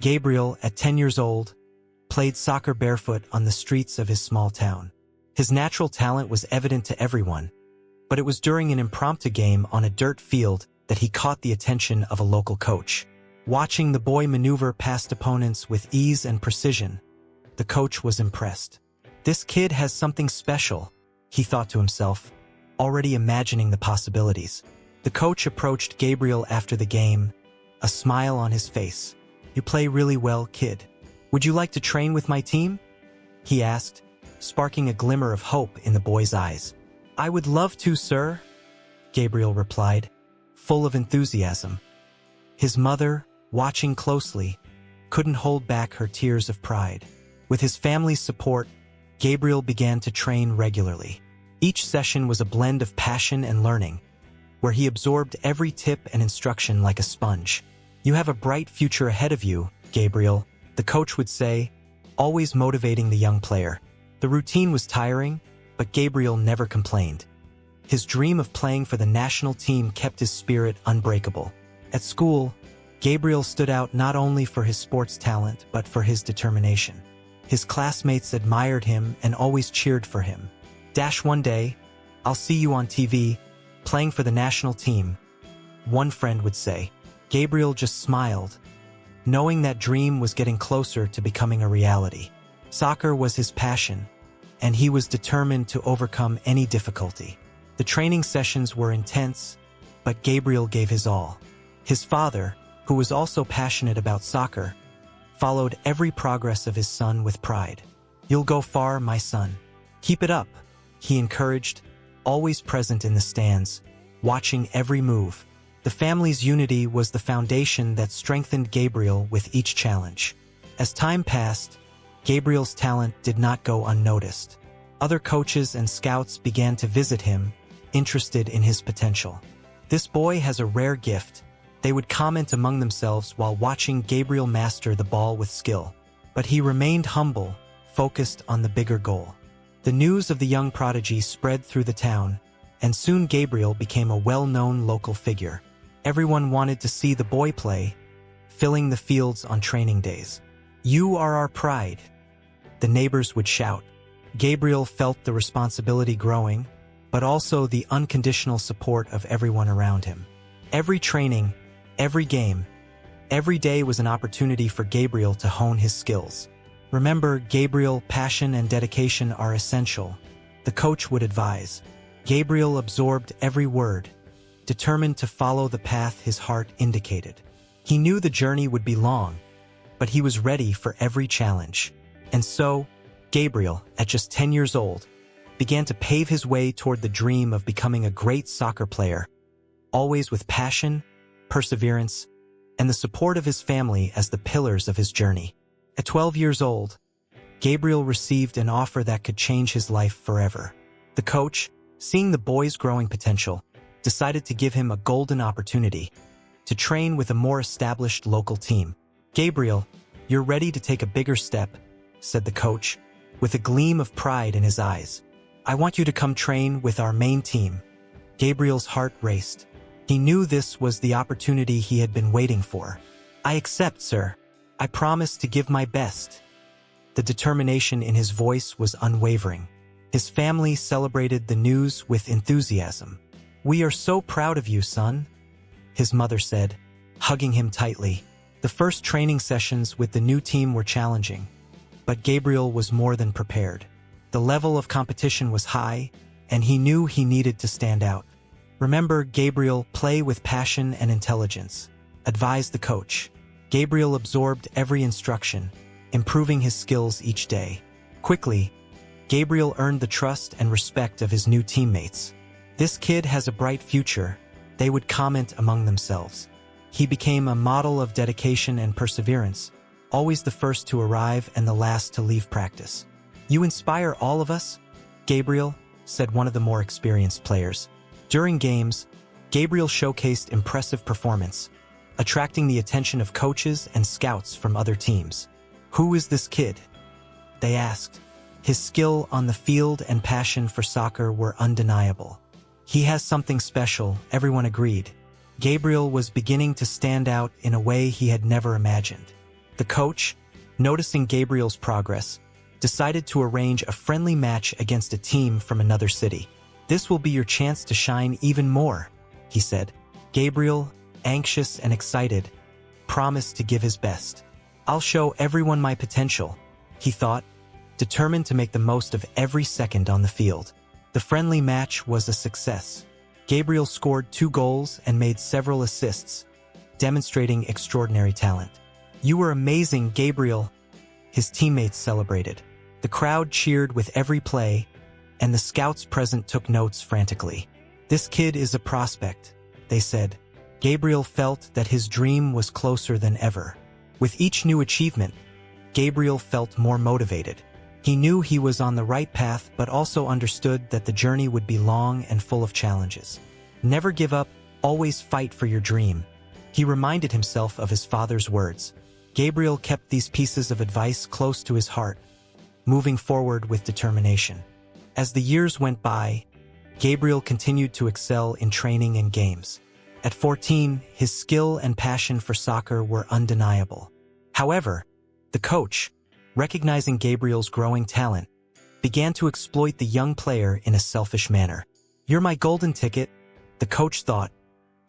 Gabriel, at 10 years old, played soccer barefoot on the streets of his small town. His natural talent was evident to everyone, but it was during an impromptu game on a dirt field that he caught the attention of a local coach. Watching the boy maneuver past opponents with ease and precision, the coach was impressed. "This kid has something special," he thought to himself, already imagining the possibilities. The coach approached Gabriel after the game, a smile on his face. "You play really well, kid. Would you like to train with my team?" he asked, sparking a glimmer of hope in the boy's eyes. "I would love to, sir," Gabriel replied, full of enthusiasm. His mother, watching closely, couldn't hold back her tears of pride. With his family's support, Gabriel began to train regularly. Each session was a blend of passion and learning, where he absorbed every tip and instruction like a sponge. "You have a bright future ahead of you, Gabriel," the coach would say, always motivating the young player. The routine was tiring, but Gabriel never complained. His dream of playing for the national team kept his spirit unbreakable. At school, Gabriel stood out not only for his sports talent but for his determination. His classmates admired him and always cheered for him. "One day, I'll see you on TV, playing for the national team," one friend would say. Gabriel just smiled, knowing that dream was getting closer to becoming a reality. Soccer was his passion, and he was determined to overcome any difficulty. The training sessions were intense, but Gabriel gave his all. His father, who was also passionate about soccer, followed every progress of his son with pride. "You'll go far, my son. Keep it up," he encouraged, always present in the stands, watching every move. The family's unity was the foundation that strengthened Gabriel with each challenge. As time passed, Gabriel's talent did not go unnoticed. Other coaches and scouts began to visit him, interested in his potential. "This boy has a rare gift," they would comment among themselves while watching Gabriel master the ball with skill. But he remained humble, focused on the bigger goal. The news of the young prodigy spread through the town, and soon Gabriel became a well-known local figure. Everyone wanted to see the boy play, filling the fields on training days. "You are our pride," the neighbors would shout. Gabriel felt the responsibility growing, but also the unconditional support of everyone around him. Every training, every game, every day was an opportunity for Gabriel to hone his skills. "Remember, Gabriel, passion and dedication are essential," the coach would advise. Gabriel absorbed every word, determined to follow the path his heart indicated. He knew the journey would be long, but he was ready for every challenge. And so, Gabriel, at just 10 years old, began to pave his way toward the dream of becoming a great soccer player, always with passion, perseverance, and the support of his family as the pillars of his journey. At 12 years old, Gabriel received an offer that could change his life forever. The coach, seeing the boy's growing potential, decided to give him a golden opportunity to train with a more established local team. "Gabriel, you're ready to take a bigger step," said the coach, with a gleam of pride in his eyes. "I want you to come train with our main team." Gabriel's heart raced. He knew this was the opportunity he had been waiting for. "I accept, sir. I promise to give my best." The determination in his voice was unwavering. His family celebrated the news with enthusiasm. "We are so proud of you, son," his mother said, hugging him tightly. The first training sessions with the new team were challenging, but Gabriel was more than prepared. The level of competition was high, and he knew he needed to stand out. "Remember, Gabriel, play with passion and intelligence," advised the coach. Gabriel absorbed every instruction, improving his skills each day. Quickly, Gabriel earned the trust and respect of his new teammates. "This kid has a bright future," they would comment among themselves. He became a model of dedication and perseverance, always the first to arrive and the last to leave practice. "You inspire all of us, Gabriel," said one of the more experienced players. During games, Gabriel showcased impressive performance, attracting the attention of coaches and scouts from other teams. "Who is this kid?" they asked. His skill on the field and passion for soccer were undeniable. "He has something special," everyone agreed. Gabriel was beginning to stand out in a way he had never imagined. The coach, noticing Gabriel's progress, decided to arrange a friendly match against a team from another city. "This will be your chance to shine even more," he said. Gabriel, anxious and excited, promised to give his best. "I'll show everyone my potential," he thought, determined to make the most of every second on the field. The friendly match was a success. Gabriel scored 2 goals and made several assists, demonstrating extraordinary talent. "You were amazing, Gabriel," his teammates celebrated. The crowd cheered with every play, and the scouts present took notes frantically. "This kid is a prospect," they said. Gabriel felt that his dream was closer than ever. With each new achievement, Gabriel felt more motivated. He knew he was on the right path, but also understood that the journey would be long and full of challenges. Never give up, always fight for your dream. He reminded himself of his father's words. Gabriel kept these pieces of advice close to his heart, moving forward with determination. As the years went by, Gabriel continued to excel in training and games. At 14, his skill and passion for soccer were undeniable. However, the coach, recognizing Gabriel's growing talent, began to exploit the young player in a selfish manner. "You're my golden ticket," the coach thought.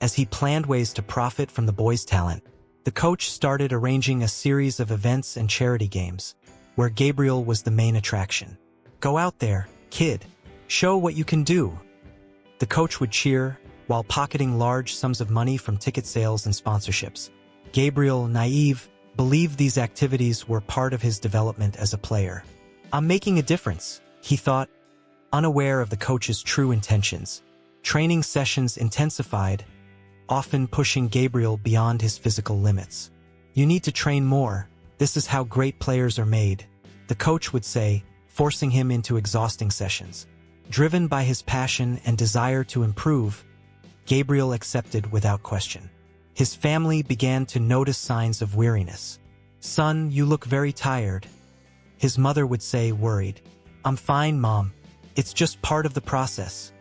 As he planned ways to profit from the boy's talent, the coach started arranging a series of events and charity games, where Gabriel was the main attraction. "Go out there, kid. Show what you can do." The coach would cheer, while pocketing large sums of money from ticket sales and sponsorships. Gabriel, naive, believed these activities were part of his development as a player. "I'm making a difference," he thought, unaware of the coach's true intentions. Training sessions intensified, often pushing Gabriel beyond his physical limits. "You need to train more. This is how great players are made," the coach would say, forcing him into exhausting sessions. Driven by his passion and desire to improve, Gabriel accepted without question. His family began to notice signs of weariness. "Son, you look very tired," his mother would say, worried. "I'm fine, Mom. It's just part of the process,"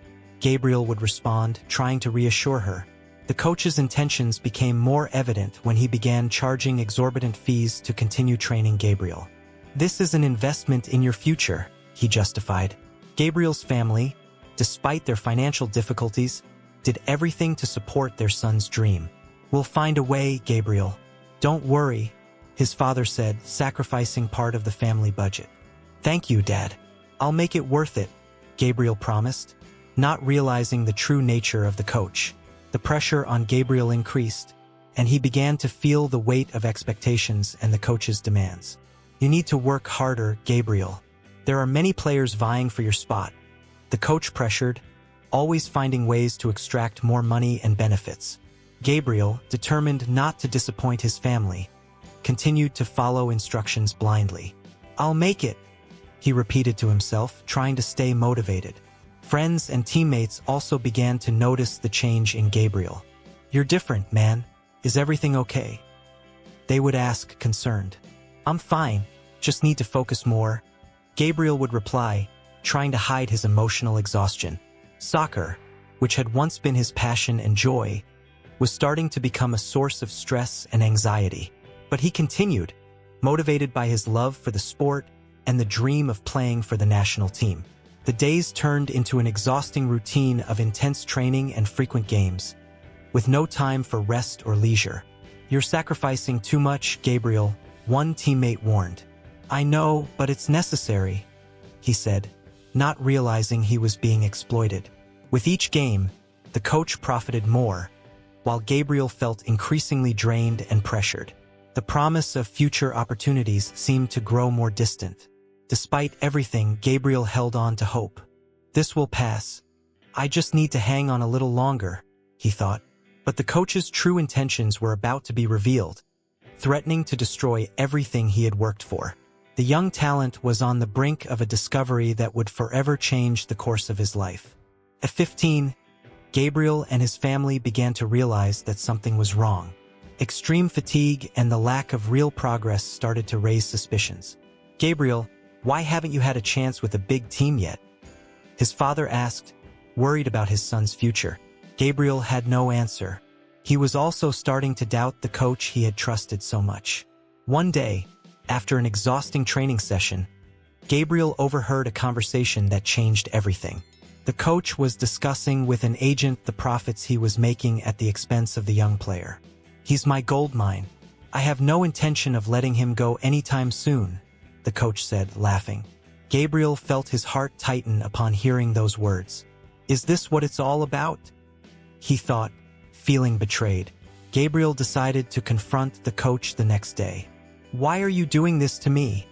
Gabriel would respond, trying to reassure her. The coach's intentions became more evident when he began charging exorbitant fees to continue training Gabriel. "This is an investment in your future," he justified. Gabriel's family, despite their financial difficulties, did everything to support their son's dream. "We'll find a way, Gabriel. Don't worry," his father said, sacrificing part of the family budget. "Thank you, Dad. I'll make it worth it," Gabriel promised, not realizing the true nature of the coach. The pressure on Gabriel increased, and he began to feel the weight of expectations and the coach's demands. "You need to work harder, Gabriel. There are many players vying for your spot," the coach pressured, always finding ways to extract more money and benefits. Gabriel, determined not to disappoint his family, continued to follow instructions blindly. "I'll make it," he repeated to himself, trying to stay motivated. Friends and teammates also began to notice the change in Gabriel. "You're different, man. Is everything okay?" they would ask, concerned. "I'm fine, just need to focus more," Gabriel would reply, trying to hide his emotional exhaustion. Soccer, which had once been his passion and joy, was starting to become a source of stress and anxiety. But he continued, motivated by his love for the sport and the dream of playing for the national team. The days turned into an exhausting routine of intense training and frequent games, with no time for rest or leisure. "You're sacrificing too much, Gabriel," one teammate warned. "I know, but it's necessary," he said, not realizing he was being exploited. With each game, the coach profited more, while Gabriel felt increasingly drained and pressured. The promise of future opportunities seemed to grow more distant. Despite everything, Gabriel held on to hope. "This will pass. I just need to hang on a little longer," he thought. But the coach's true intentions were about to be revealed, threatening to destroy everything he had worked for. The young talent was on the brink of a discovery that would forever change the course of his life. At 15, Gabriel and his family began to realize that something was wrong. Extreme fatigue and the lack of real progress started to raise suspicions. "Gabriel, why haven't you had a chance with a big team yet?" his father asked, worried about his son's future. Gabriel had no answer. He was also starting to doubt the coach he had trusted so much. One day, after an exhausting training session, Gabriel overheard a conversation that changed everything. The coach was discussing with an agent the profits he was making at the expense of the young player. "He's my gold mine. I have no intention of letting him go anytime soon," the coach said, laughing. Gabriel felt his heart tighten upon hearing those words. "Is this what it's all about?" he thought, feeling betrayed. Gabriel decided to confront the coach the next day. "Why are you doing this to me?"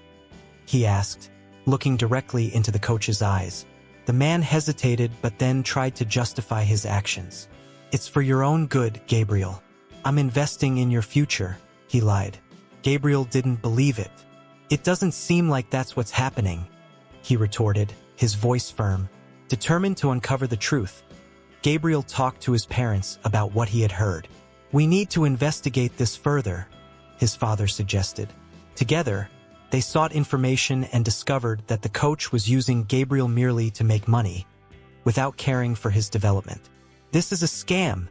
he asked, looking directly into the coach's eyes. The man hesitated but then tried to justify his actions. "It's for your own good, Gabriel. I'm investing in your future," he lied. Gabriel didn't believe it. "It doesn't seem like that's what's happening," he retorted, his voice firm. Determined to uncover the truth, Gabriel talked to his parents about what he had heard. "We need to investigate this further," his father suggested. Together, they sought information and discovered that the coach was using Gabriel merely to make money, without caring for his development. "This is a scam,"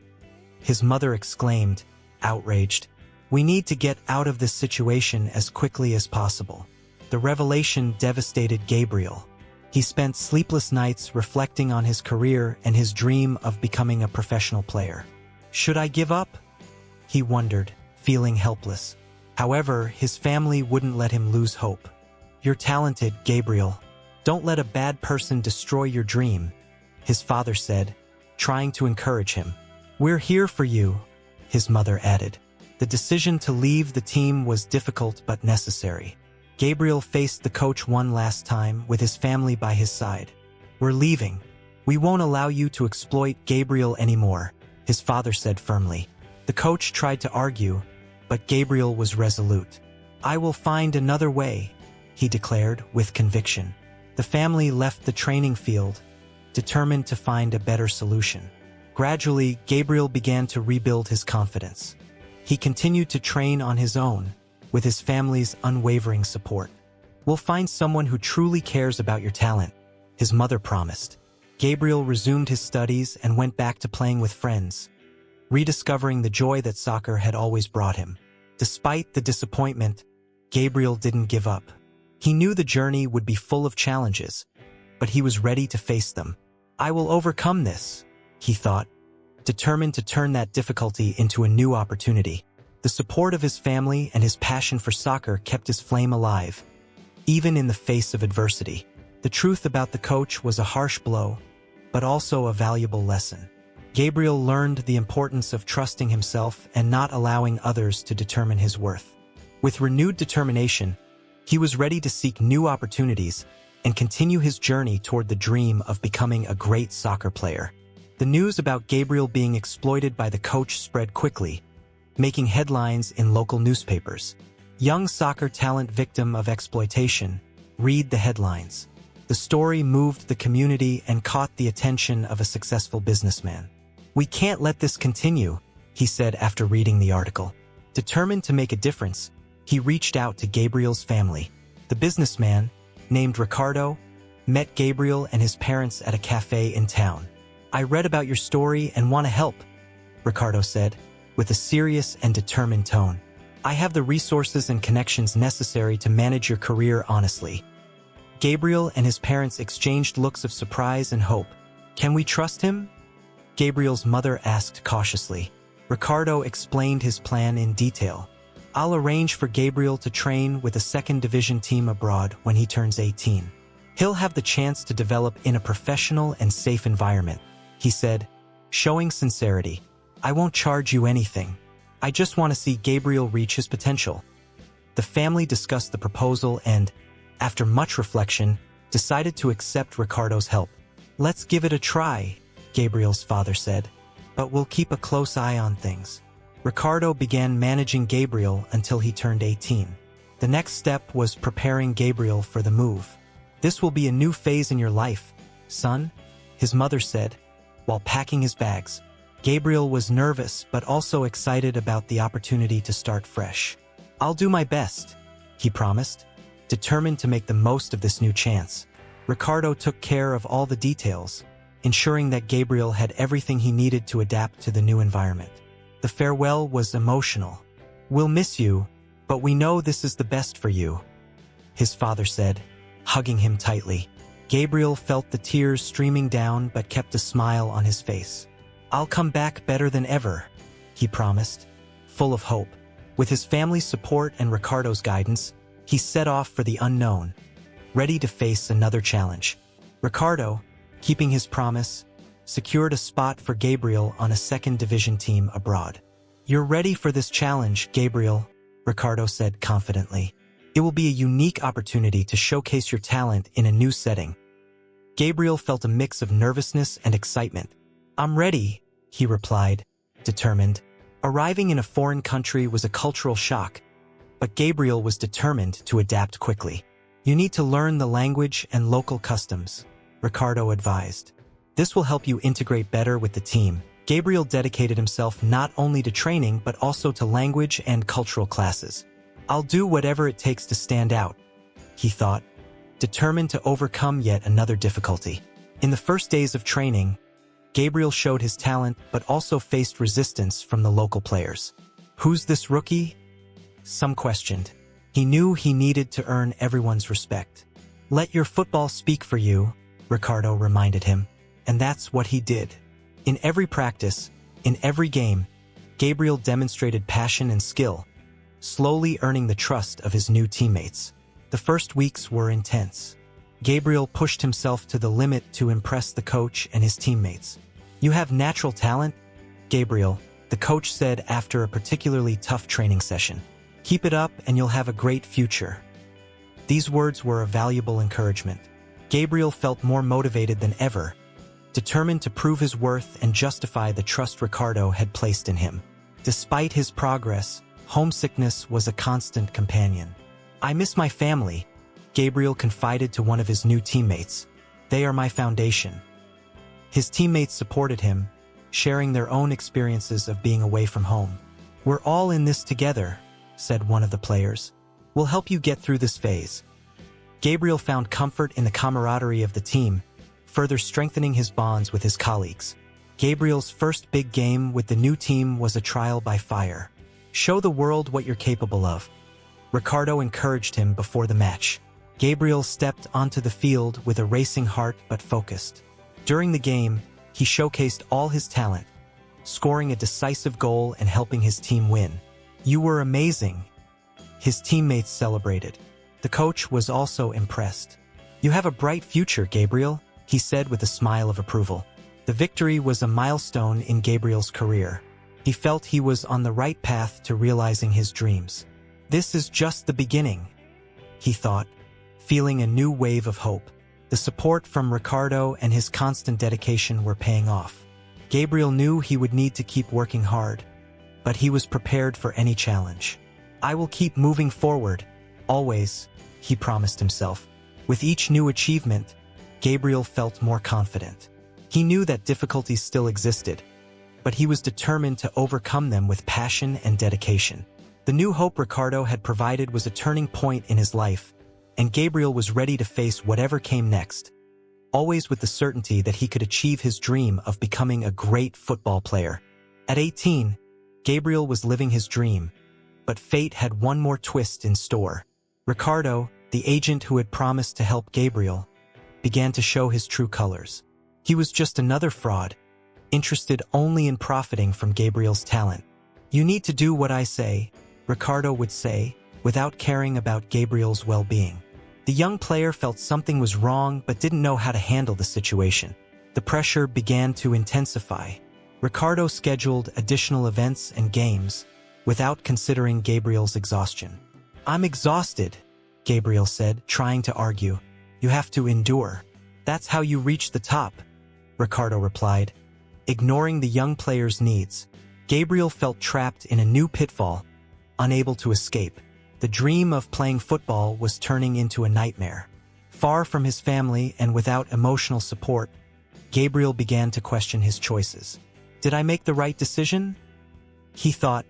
his mother exclaimed, outraged. "We need to get out of this situation as quickly as possible." The revelation devastated Gabriel. He spent sleepless nights reflecting on his career and his dream of becoming a professional player. "Should I give up?" he wondered, feeling helpless. However, his family wouldn't let him lose hope. "You're talented, Gabriel. Don't let a bad person destroy your dream," his father said, trying to encourage him. "We're here for you," his mother added. The decision to leave the team was difficult but necessary. Gabriel faced the coach one last time with his family by his side. "We're leaving. We won't allow you to exploit Gabriel anymore," his father said firmly. The coach tried to argue, but Gabriel was resolute. "I will find another way," he declared with conviction. The family left the training field, determined to find a better solution. Gradually, Gabriel began to rebuild his confidence. He continued to train on his own, with his family's unwavering support. "We'll find someone who truly cares about your talent," his mother promised. Gabriel resumed his studies and went back to playing with friends, rediscovering the joy that soccer had always brought him. Despite the disappointment, Gabriel didn't give up. He knew the journey would be full of challenges, but he was ready to face them. "I will overcome this," he thought, determined to turn that difficulty into a new opportunity. The support of his family and his passion for soccer kept his flame alive, even in the face of adversity. The truth about the coach was a harsh blow, but also a valuable lesson. Gabriel learned the importance of trusting himself and not allowing others to determine his worth. With renewed determination, he was ready to seek new opportunities and continue his journey toward the dream of becoming a great soccer player. The news about Gabriel being exploited by the coach spread quickly, making headlines in local newspapers. "Young soccer talent victim of exploitation," read the headlines. The story moved the community and caught the attention of a successful businessman. "We can't let this continue," he said after reading the article. Determined to make a difference, he reached out to Gabriel's family. The businessman, named Ricardo, met Gabriel and his parents at a cafe in town. "I read about your story and want to help," Ricardo said, with a serious and determined tone. "I have the resources and connections necessary to manage your career honestly." Gabriel and his parents exchanged looks of surprise and hope. "Can we trust him?" Gabriel's mother asked cautiously. Ricardo explained his plan in detail. "I'll arrange for Gabriel to train with a second division team abroad when he turns 18. He'll have the chance to develop in a professional and safe environment," he said, showing sincerity. "I won't charge you anything. I just want to see Gabriel reach his potential." The family discussed the proposal and, after much reflection, decided to accept Ricardo's help. "Let's give it a try," Gabriel's father said, "but we'll keep a close eye on things." Ricardo began managing Gabriel until he turned 18. The next step was preparing Gabriel for the move. "This will be a new phase in your life, son," his mother said, while packing his bags. Gabriel was nervous but also excited about the opportunity to start fresh. "I'll do my best," he promised, determined to make the most of this new chance. Ricardo took care of all the details, ensuring that Gabriel had everything he needed to adapt to the new environment. The farewell was emotional. "We'll miss you, But we know this is the best for you, his father said, hugging him tightly. Gabriel felt the tears streaming down but kept a smile on his face. I'll come back better than ever, he promised, full of hope. With his family's support and Ricardo's guidance, he set off for the unknown, ready to face another challenge. Ricardo, keeping his promise, secured a spot for Gabriel on a second division team abroad. You're ready for this challenge, Gabriel, Ricardo said confidently. It will be a unique opportunity to showcase your talent in a new setting. Gabriel felt a mix of nervousness and excitement. I'm ready, he replied, determined. Arriving in a foreign country was a cultural shock, but Gabriel was determined to adapt quickly. You need to learn the language and local customs, Ricardo advised. This will help you integrate better with the team. Gabriel dedicated himself not only to training but also to language and cultural classes. I'll do whatever it takes to stand out, he thought, determined to overcome yet another difficulty. In the first days of training, Gabriel showed his talent but also faced resistance from the local players. Who's this rookie? Some questioned. He knew he needed to earn everyone's respect. Let your football speak for you, Ricardo reminded him, and that's what he did. In every practice, in every game, Gabriel demonstrated passion and skill, slowly earning the trust of his new teammates. The first weeks were intense. Gabriel pushed himself to the limit to impress the coach and his teammates. You have natural talent, Gabriel, the coach said after a particularly tough training session. Keep it up and you'll have a great future. These words were a valuable encouragement. Gabriel felt more motivated than ever, determined to prove his worth and justify the trust Ricardo had placed in him. Despite his progress, homesickness was a constant companion. I miss my family, Gabriel confided to one of his new teammates. They are my foundation. His teammates supported him, sharing their own experiences of being away from home. We're all in this together, said one of the players. We'll help you get through this phase. Gabriel found comfort in the camaraderie of the team, further strengthening his bonds with his colleagues. Gabriel's first big game with the new team was a trial by fire. Show the world what you're capable of, Ricardo encouraged him before the match. Gabriel stepped onto the field with a racing heart but focused. During the game, he showcased all his talent, scoring a decisive goal and helping his team win. You were amazing, his teammates celebrated. The coach was also impressed. You have a bright future, Gabriel, he said with a smile of approval. The victory was a milestone in Gabriel's career. He felt he was on the right path to realizing his dreams. This is just the beginning, he thought, feeling a new wave of hope. The support from Ricardo and his constant dedication were paying off. Gabriel knew he would need to keep working hard, but he was prepared for any challenge. I will keep moving forward, always, he promised himself. With each new achievement, Gabriel felt more confident. He knew that difficulties still existed, but he was determined to overcome them with passion and dedication. The new hope Ricardo had provided was a turning point in his life, and Gabriel was ready to face whatever came next, always with the certainty that he could achieve his dream of becoming a great football player. At 18, Gabriel was living his dream, but fate had one more twist in store. Ricardo, the agent who had promised to help Gabriel, began to show his true colors. He was just another fraud, interested only in profiting from Gabriel's talent. You need to do what I say, Ricardo would say, without caring about Gabriel's well-being. The young player felt something was wrong but didn't know how to handle the situation. The pressure began to intensify. Ricardo scheduled additional events and games without considering Gabriel's exhaustion. I'm exhausted, Gabriel said, trying to argue. You have to endure. That's how you reach the top, Ricardo replied, ignoring the young player's needs. Gabriel felt trapped in a new pitfall, unable to escape. The dream of playing football was turning into a nightmare. Far from his family and without emotional support, Gabriel began to question his choices. Did I make the right decision? He thought,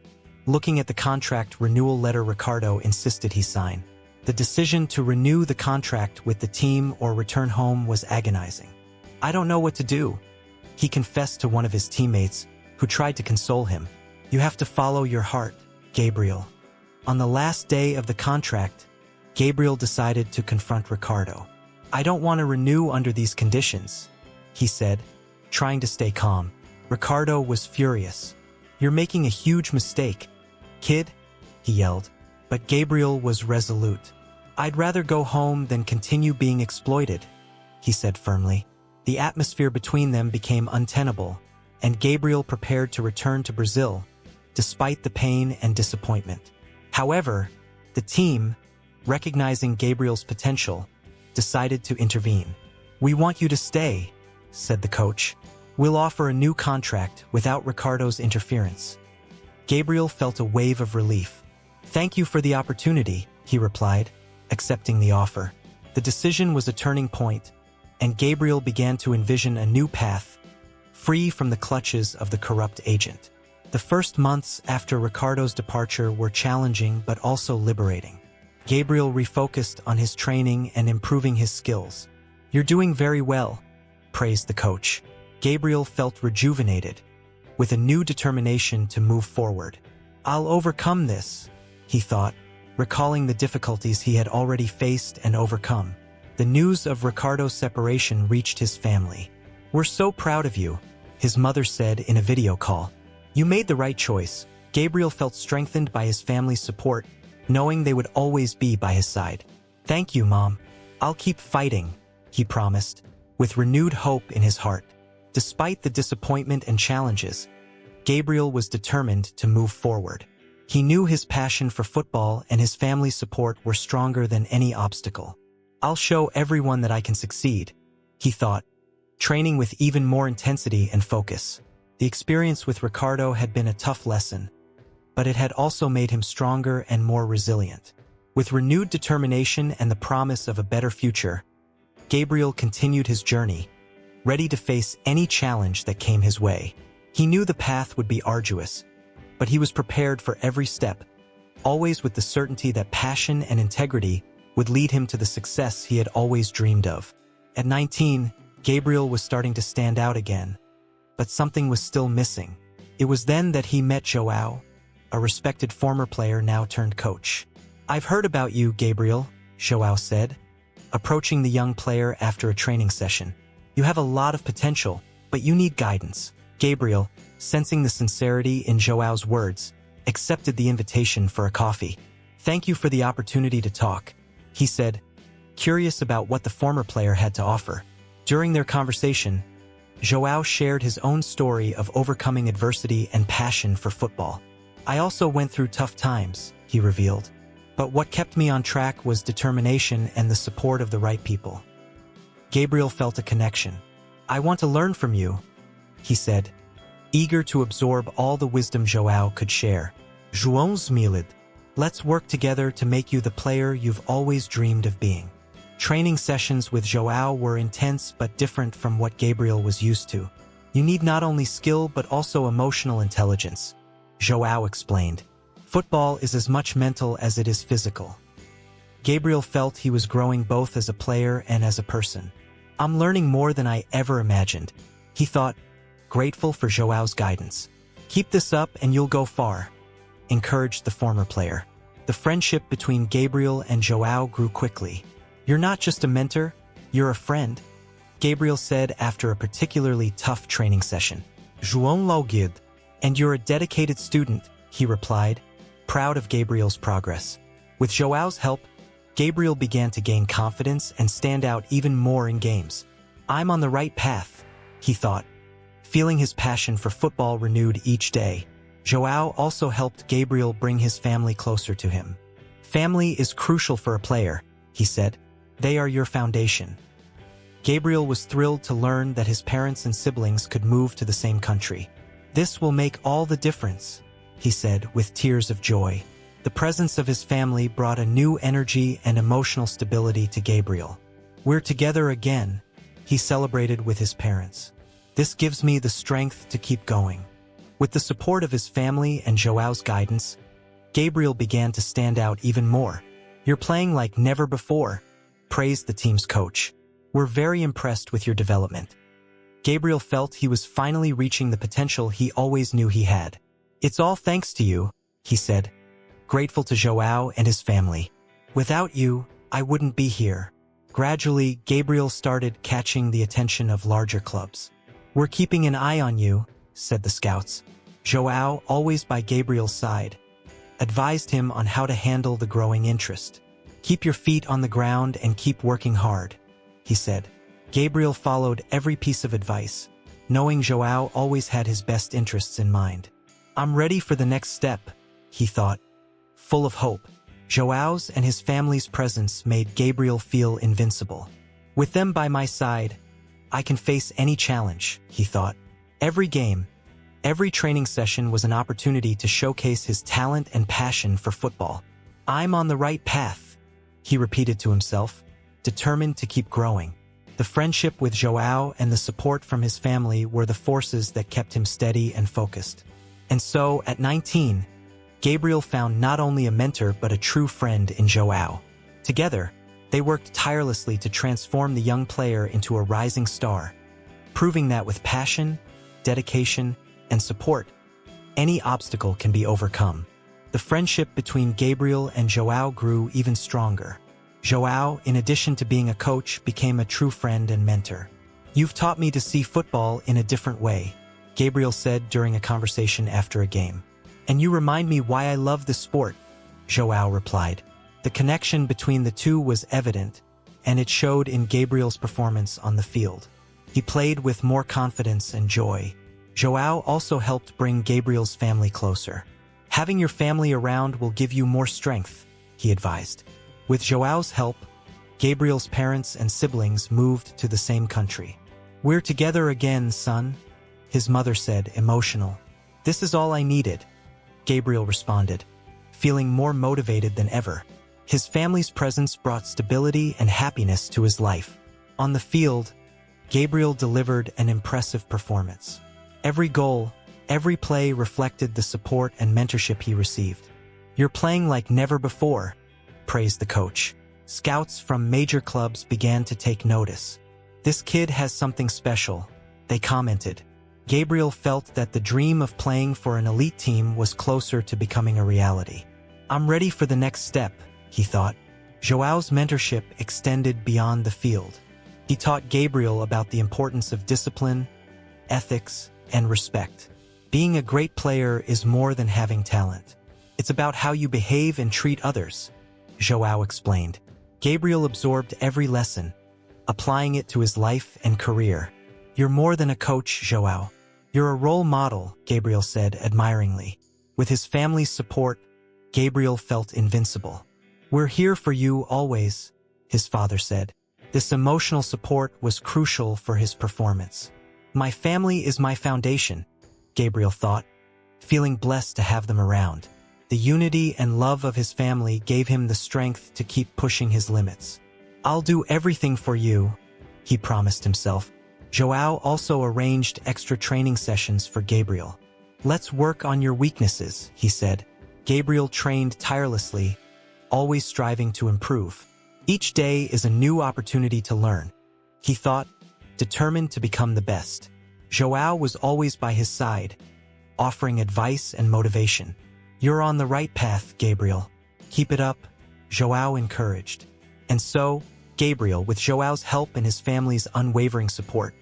looking at the contract renewal letter Ricardo insisted he sign. The decision to renew the contract with the team or return home was agonizing. I don't know what to do, he confessed to one of his teammates, who tried to console him. You have to follow your heart, Gabriel, On the last day of the contract, Gabriel decided to confront Ricardo. "I don't want to renew under these conditions," he said, trying to stay calm. Ricardo was furious. "You're making a huge mistake, kid," he yelled. But Gabriel was resolute. "I'd rather go home than continue being exploited," he said firmly. The atmosphere between them became untenable, and Gabriel prepared to return to Brazil, despite the pain and disappointment. However, the team, recognizing Gabriel's potential, decided to intervene. "We want you to stay," said the coach. "We'll offer a new contract without Ricardo's interference." Gabriel felt a wave of relief. "Thank you for the opportunity," he replied, accepting the offer. The decision was a turning point, and Gabriel began to envision a new path, free from the clutches of the corrupt agent. The first months after Ricardo's departure were challenging but also liberating. Gabriel refocused on his training and improving his skills. "You're doing very well," praised the coach. Gabriel felt rejuvenated, with a new determination to move forward. "I'll overcome this," he thought, recalling the difficulties he had already faced and overcome. The news of Ricardo's separation reached his family. "We're so proud of you," his mother said in a video call. "You made the right choice." Gabriel felt strengthened by his family's support, knowing they would always be by his side. "Thank you, Mom. I'll keep fighting," he promised, with renewed hope in his heart. Despite the disappointment and challenges, Gabriel was determined to move forward. He knew his passion for football and his family's support were stronger than any obstacle. "I'll show everyone that I can succeed," he thought, training with even more intensity and focus. The experience with Ricardo had been a tough lesson, but it had also made him stronger and more resilient. With renewed determination and the promise of a better future, Gabriel continued his journey, ready to face any challenge that came his way. He knew the path would be arduous, but he was prepared for every step, always with the certainty that passion and integrity would lead him to the success he had always dreamed of. At 19, Gabriel was starting to stand out again, but something was still missing. It was then that he met João, a respected former player now turned coach. "I've heard about you, Gabriel," João said, approaching the young player after a training session. "You have a lot of potential, but you need guidance." Gabriel, sensing the sincerity in João's words, accepted the invitation for a coffee. "Thank you for the opportunity to talk," he said, curious about what the former player had to offer. During their conversation, João shared his own story of overcoming adversity and passion for football. "I also went through tough times," he revealed, "but what kept me on track was determination and the support of the right people." Gabriel felt a connection. "I want to learn from you," he said, eager to absorb all the wisdom João could share. "João Smilid, let's work together to make you the player you've always dreamed of being." Training sessions with João were intense but different from what Gabriel was used to. "You need not only skill but also emotional intelligence," João explained. "Football is as much mental as it is physical." Gabriel felt he was growing both as a player and as a person. "I'm learning more than I ever imagined," he thought, grateful for João's guidance. "Keep this up and you'll go far," encouraged the former player. The friendship between Gabriel and João grew quickly. "You're not just a mentor, you're a friend," Gabriel said after a particularly tough training session. "João Logid, and you're a dedicated student," he replied, proud of Gabriel's progress. With João's help, Gabriel began to gain confidence and stand out even more in games. "I'm on the right path," he thought, feeling his passion for football renewed each day. João also helped Gabriel bring his family closer to him. "Family is crucial for a player," he said. "They are your foundation." Gabriel was thrilled to learn that his parents and siblings could move to the same country. "This will make all the difference," he said with tears of joy. The presence of his family brought a new energy and emotional stability to Gabriel. "We're together again," he celebrated with his parents. "This gives me the strength to keep going." With the support of his family and João's guidance, Gabriel began to stand out even more. "You're playing like never before," praised the team's coach. "We're very impressed with your development." Gabriel felt he was finally reaching the potential he always knew he had. "It's all thanks to you," he said, grateful to Joao and his family. "Without you, I wouldn't be here." Gradually, Gabriel started catching the attention of larger clubs. "We're keeping an eye on you," said the scouts. Joao, always by Gabriel's side, advised him on how to handle the growing interest. "Keep your feet on the ground and keep working hard," he said. Gabriel followed every piece of advice, knowing Joao always had his best interests in mind. "I'm ready for the next step," he thought, full of hope. Joao's and his family's presence made Gabriel feel invincible. "With them by my side, I can face any challenge," he thought. Every game, every training session was an opportunity to showcase his talent and passion for football. "I'm on the right path," he repeated to himself, determined to keep growing. The friendship with Joao and the support from his family were the forces that kept him steady and focused. And so, at 19, Gabriel found not only a mentor but a true friend in Joao. Together, they worked tirelessly to transform the young player into a rising star, proving that with passion, dedication, and support, any obstacle can be overcome. The friendship between Gabriel and Joao grew even stronger. Joao, in addition to being a coach, became a true friend and mentor. "You've taught me to see football in a different way," Gabriel said during a conversation after a game. "And you remind me why I love the sport," Joao replied. The connection between the two was evident, and it showed in Gabriel's performance on the field. He played with more confidence and joy. Joao also helped bring Gabriel's family closer. "Having your family around will give you more strength," he advised. With Joao's help, Gabriel's parents and siblings moved to the same country. "We're together again, son," his mother said, emotional. "This is all I needed," Gabriel responded, feeling more motivated than ever. His family's presence brought stability and happiness to his life. On the field, Gabriel delivered an impressive performance. Every goal, every play reflected the support and mentorship he received. "You're playing like never before," praised the coach. Scouts from major clubs began to take notice. "This kid has something special," they commented. Gabriel felt that the dream of playing for an elite team was closer to becoming a reality. "I'm ready for the next step," he thought. Joao's mentorship extended beyond the field. He taught Gabriel about the importance of discipline, ethics, and respect. Being a great player is more than having talent. It's about how you behave and treat others, Joao explained. Gabriel absorbed every lesson, applying it to his life and career. "You're more than a coach, Joao. You're a role model," Gabriel said admiringly. With his family's support, Gabriel felt invincible. "We're here for you always," his father said. This emotional support was crucial for his performance. "My family is my foundation," Gabriel thought, feeling blessed to have them around. The unity and love of his family gave him the strength to keep pushing his limits. "I'll do everything for you," he promised himself. Joao also arranged extra training sessions for Gabriel. "Let's work on your weaknesses," he said. Gabriel trained tirelessly, always striving to improve. Each day is a new opportunity to learn, he thought, determined to become the best. Joao was always by his side, offering advice and motivation. "You're on the right path, Gabriel. Keep it up," Joao encouraged. And so, Gabriel, with Joao's help and his family's unwavering support,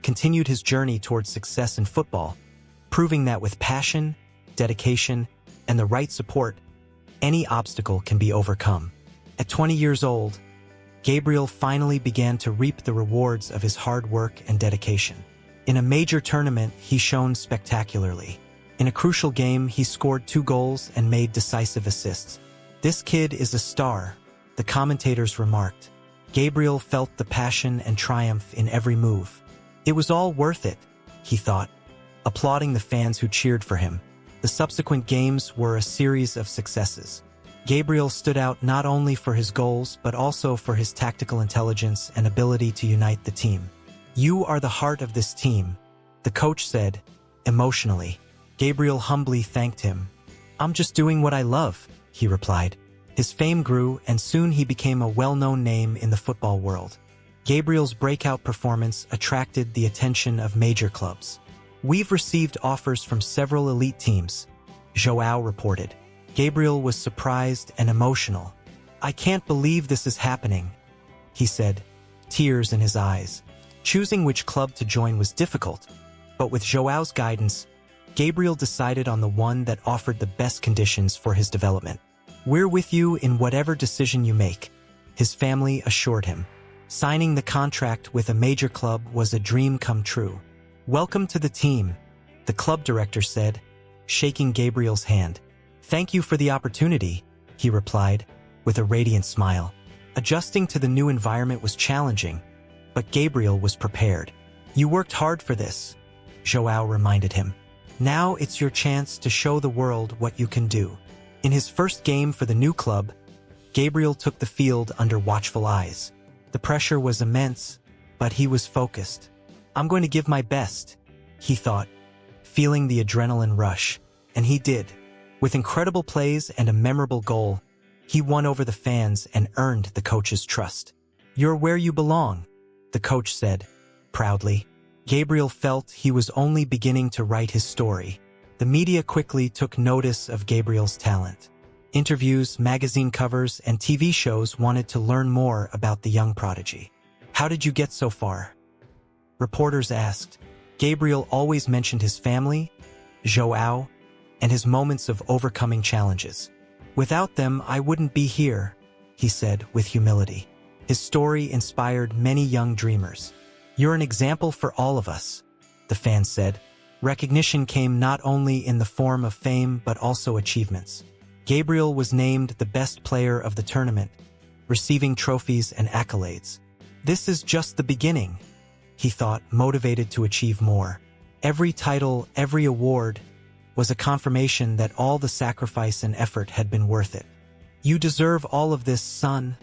continued his journey towards success in football, proving that with passion, dedication, and the right support, any obstacle can be overcome. At 20 years old, Gabriel finally began to reap the rewards of his hard work and dedication. In a major tournament, he shone spectacularly. In a crucial game, he scored 2 goals and made decisive assists. "This kid is a star," the commentators remarked. Gabriel felt the passion and triumph in every move. It was all worth it, he thought, applauding the fans who cheered for him. The subsequent games were a series of successes. Gabriel stood out not only for his goals but also for his tactical intelligence and ability to unite the team. "You are the heart of this team," the coach said, emotionally. Gabriel humbly thanked him. "I'm just doing what I love," he replied. His fame grew, and soon he became a well-known name in the football world. Gabriel's breakout performance attracted the attention of major clubs. "We've received offers from several elite teams," Joao reported. Gabriel was surprised and emotional. "I can't believe this is happening," he said, tears in his eyes. Choosing which club to join was difficult, but with Joao's guidance, Gabriel decided on the one that offered the best conditions for his development. "We're with you in whatever decision you make," his family assured him. Signing the contract with a major club was a dream come true. "Welcome to the team," the club director said, shaking Gabriel's hand. "Thank you for the opportunity," he replied, with a radiant smile. Adjusting to the new environment was challenging, but Gabriel was prepared. "You worked hard for this," Joao reminded him. "Now it's your chance to show the world what you can do." In his first game for the new club, Gabriel took the field under watchful eyes. The pressure was immense, but he was focused. "I'm going to give my best," he thought, feeling the adrenaline rush. And he did. With incredible plays and a memorable goal, he won over the fans and earned the coach's trust. "You're where you belong," the coach said, proudly. Gabriel felt he was only beginning to write his story. The media quickly took notice of Gabriel's talent. Interviews, magazine covers, and TV shows wanted to learn more about the young prodigy. "How did you get so far?" reporters asked. Gabriel always mentioned his family, Joao, and his moments of overcoming challenges. "Without them, I wouldn't be here," he said with humility. His story inspired many young dreamers. "You're an example for all of us," the fans said. Recognition came not only in the form of fame but also achievements. Gabriel was named the best player of the tournament, receiving trophies and accolades. "This is just the beginning," he thought, motivated to achieve more. Every title, every award, was a confirmation that all the sacrifice and effort had been worth it. "You deserve all of this, son,"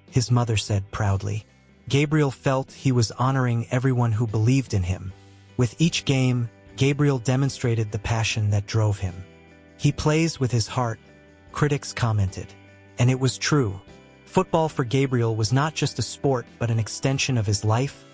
his mother said proudly. Gabriel felt he was honoring everyone who believed in him. With each game, Gabriel demonstrated the passion that drove him. "He plays with his heart," critics commented. And it was true. Football for Gabriel was not just a sport but an extension of his life,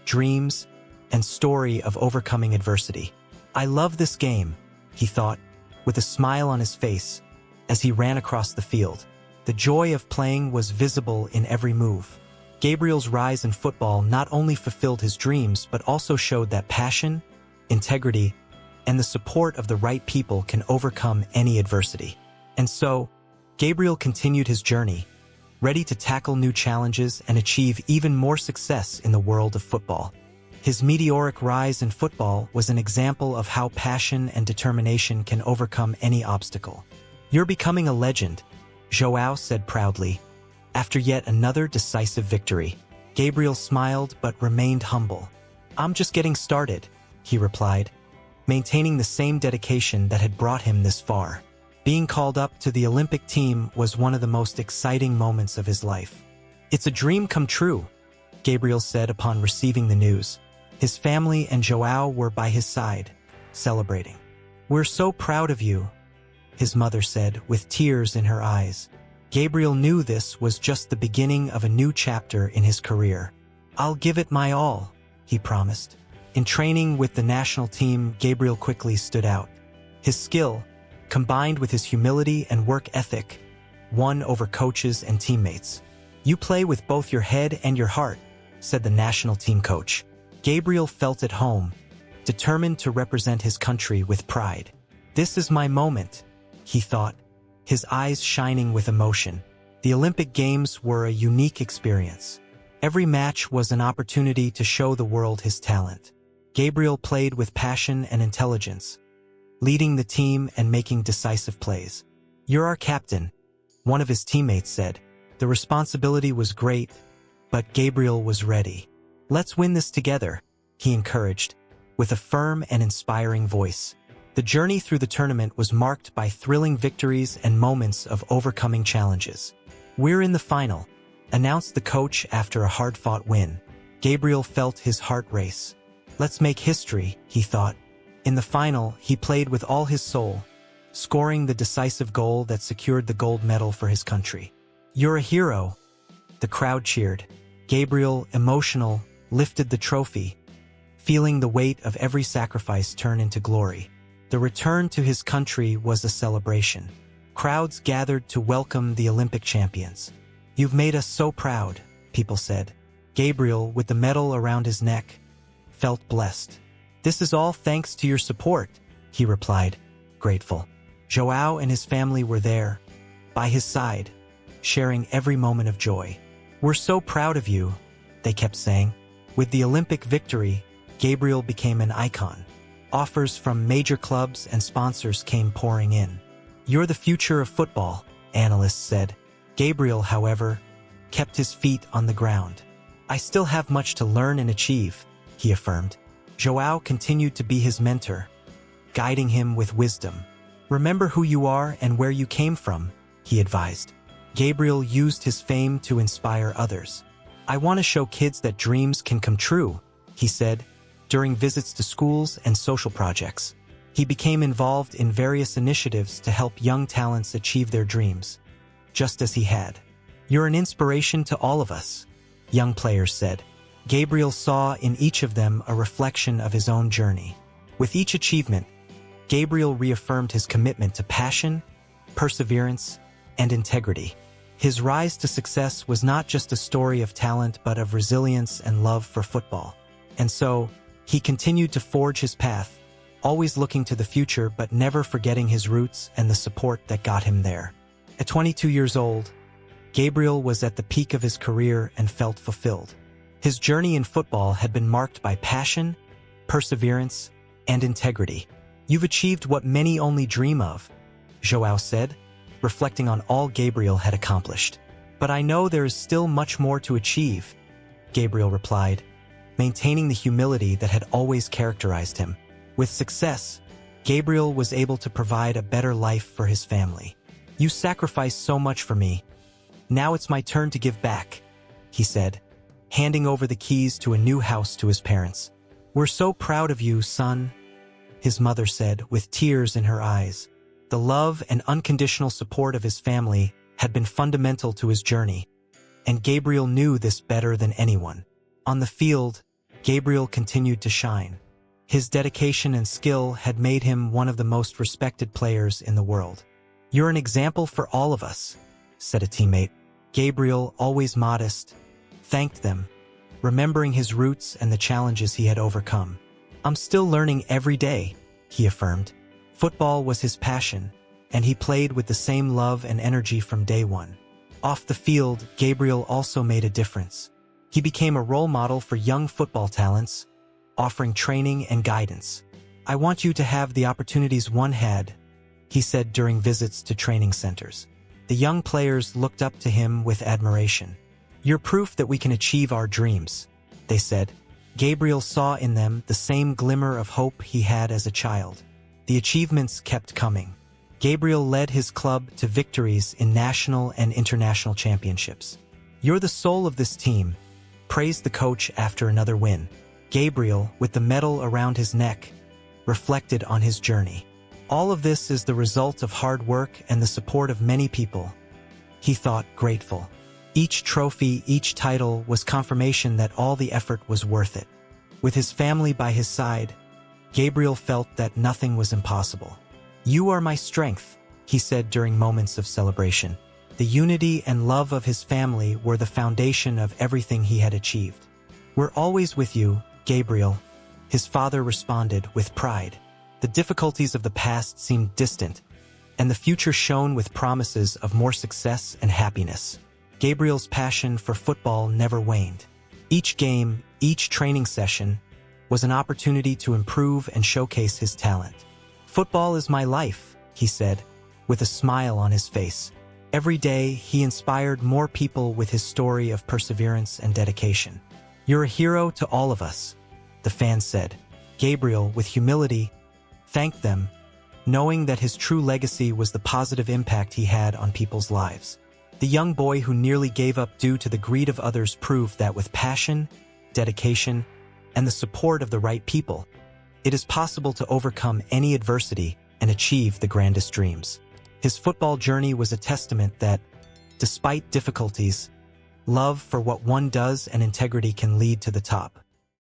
dreams, and story of overcoming adversity. "I love this game," he thought, with a smile on his face, as he ran across the field. The joy of playing was visible in every move. Gabriel's rise in football not only fulfilled his dreams but also showed that passion, integrity, and the support of the right people can overcome any adversity. And so, Gabriel continued his journey, ready to tackle new challenges and achieve even more success in the world of football. His meteoric rise in football was an example of how passion and determination can overcome any obstacle. "You're becoming a legend," Joao said proudly. After yet another decisive victory, Gabriel smiled but remained humble. "I'm just getting started," he replied, maintaining the same dedication that had brought him this far. Being called up to the Olympic team was one of the most exciting moments of his life. "It's a dream come true," Gabriel said upon receiving the news. His family and Joao were by his side, celebrating. "We're so proud of you," his mother said with tears in her eyes. Gabriel knew this was just the beginning of a new chapter in his career. "I'll give it my all," he promised. In training with the national team, Gabriel quickly stood out. His skill, combined with his humility and work ethic, won over coaches and teammates. "You play with both your head and your heart," said the national team coach. Gabriel felt at home, determined to represent his country with pride. "This is my moment," he thought, his eyes shining with emotion. The Olympic Games were a unique experience. Every match was an opportunity to show the world his talent. Gabriel played with passion and intelligence, leading the team and making decisive plays. "You're our captain," one of his teammates said. The responsibility was great, but Gabriel was ready. "Let's win this together," he encouraged, with a firm and inspiring voice. The journey through the tournament was marked by thrilling victories and moments of overcoming challenges. "We're in the final," announced the coach after a hard-fought win. Gabriel felt his heart race. "Let's make history," he thought. In the final, he played with all his soul, scoring the decisive goal that secured the gold medal for his country. "You're a hero," the crowd cheered. Gabriel, emotional, lifted the trophy, feeling the weight of every sacrifice turn into glory. The return to his country was a celebration. Crowds gathered to welcome the Olympic champions. "You've made us so proud," people said. Gabriel, with the medal around his neck, felt blessed. "This is all thanks to your support," he replied, grateful. João and his family were there, by his side, sharing every moment of joy. "We're so proud of you," they kept saying. With the Olympic victory, Gabriel became an icon. Offers from major clubs and sponsors came pouring in. "You're the future of football," analysts said. Gabriel, however, kept his feet on the ground. "I still have much to learn and achieve," he affirmed. João continued to be his mentor, guiding him with wisdom. "Remember who you are and where you came from," he advised. Gabriel used his fame to inspire others. "I want to show kids that dreams can come true," he said, during visits to schools and social projects. He became involved in various initiatives to help young talents achieve their dreams, just as he had. "You're an inspiration to all of us," young players said. Gabriel saw in each of them a reflection of his own journey. With each achievement, Gabriel reaffirmed his commitment to passion, perseverance, and integrity. His rise to success was not just a story of talent but of resilience and love for football. And so, he continued to forge his path, always looking to the future but never forgetting his roots and the support that got him there. At 22 years old, Gabriel was at the peak of his career and felt fulfilled. His journey in football had been marked by passion, perseverance, and integrity. "You've achieved what many only dream of," João said, reflecting on all Gabriel had accomplished. "But I know there is still much more to achieve," Gabriel replied, maintaining the humility that had always characterized him. With success, Gabriel was able to provide a better life for his family. "You sacrificed so much for me. Now it's my turn to give back," he said, handing over the keys to a new house to his parents. "We're so proud of you, son," his mother said, with tears in her eyes. The love and unconditional support of his family had been fundamental to his journey, and Gabriel knew this better than anyone. On the field, Gabriel continued to shine. His dedication and skill had made him one of the most respected players in the world. "You're an example for all of us," said a teammate. Gabriel, always modest, thanked them, remembering his roots and the challenges he had overcome. "I'm still learning every day," he affirmed. Football was his passion, and he played with the same love and energy from day one. Off the field, Gabriel also made a difference. He became a role model for young football talents, offering training and guidance. "I want you to have the opportunities one had," he said during visits to training centers. The young players looked up to him with admiration. "You're proof that we can achieve our dreams," they said. Gabriel saw in them the same glimmer of hope he had as a child. The achievements kept coming. Gabriel led his club to victories in national and international championships. "You're the soul of this team," praised the coach after another win. Gabriel, with the medal around his neck, reflected on his journey. "All of this is the result of hard work and the support of many people," he thought, grateful. Each trophy, each title was confirmation that all the effort was worth it. With his family by his side, Gabriel felt that nothing was impossible. "You are my strength," he said during moments of celebration. The unity and love of his family were the foundation of everything he had achieved. "We're always with you, Gabriel," his father responded with pride. The difficulties of the past seemed distant, and the future shone with promises of more success and happiness. Gabriel's passion for football never waned. Each game, each training session, was an opportunity to improve and showcase his talent. "Football is my life," he said, with a smile on his face. Every day, he inspired more people with his story of perseverance and dedication. "You're a hero to all of us," the fans said. Gabriel, with humility, thanked them, knowing that his true legacy was the positive impact he had on people's lives. The young boy who nearly gave up due to the greed of others proved that with passion, dedication, and the support of the right people, it is possible to overcome any adversity and achieve the grandest dreams. His football journey was a testament that, despite difficulties, love for what one does and integrity can lead to the top.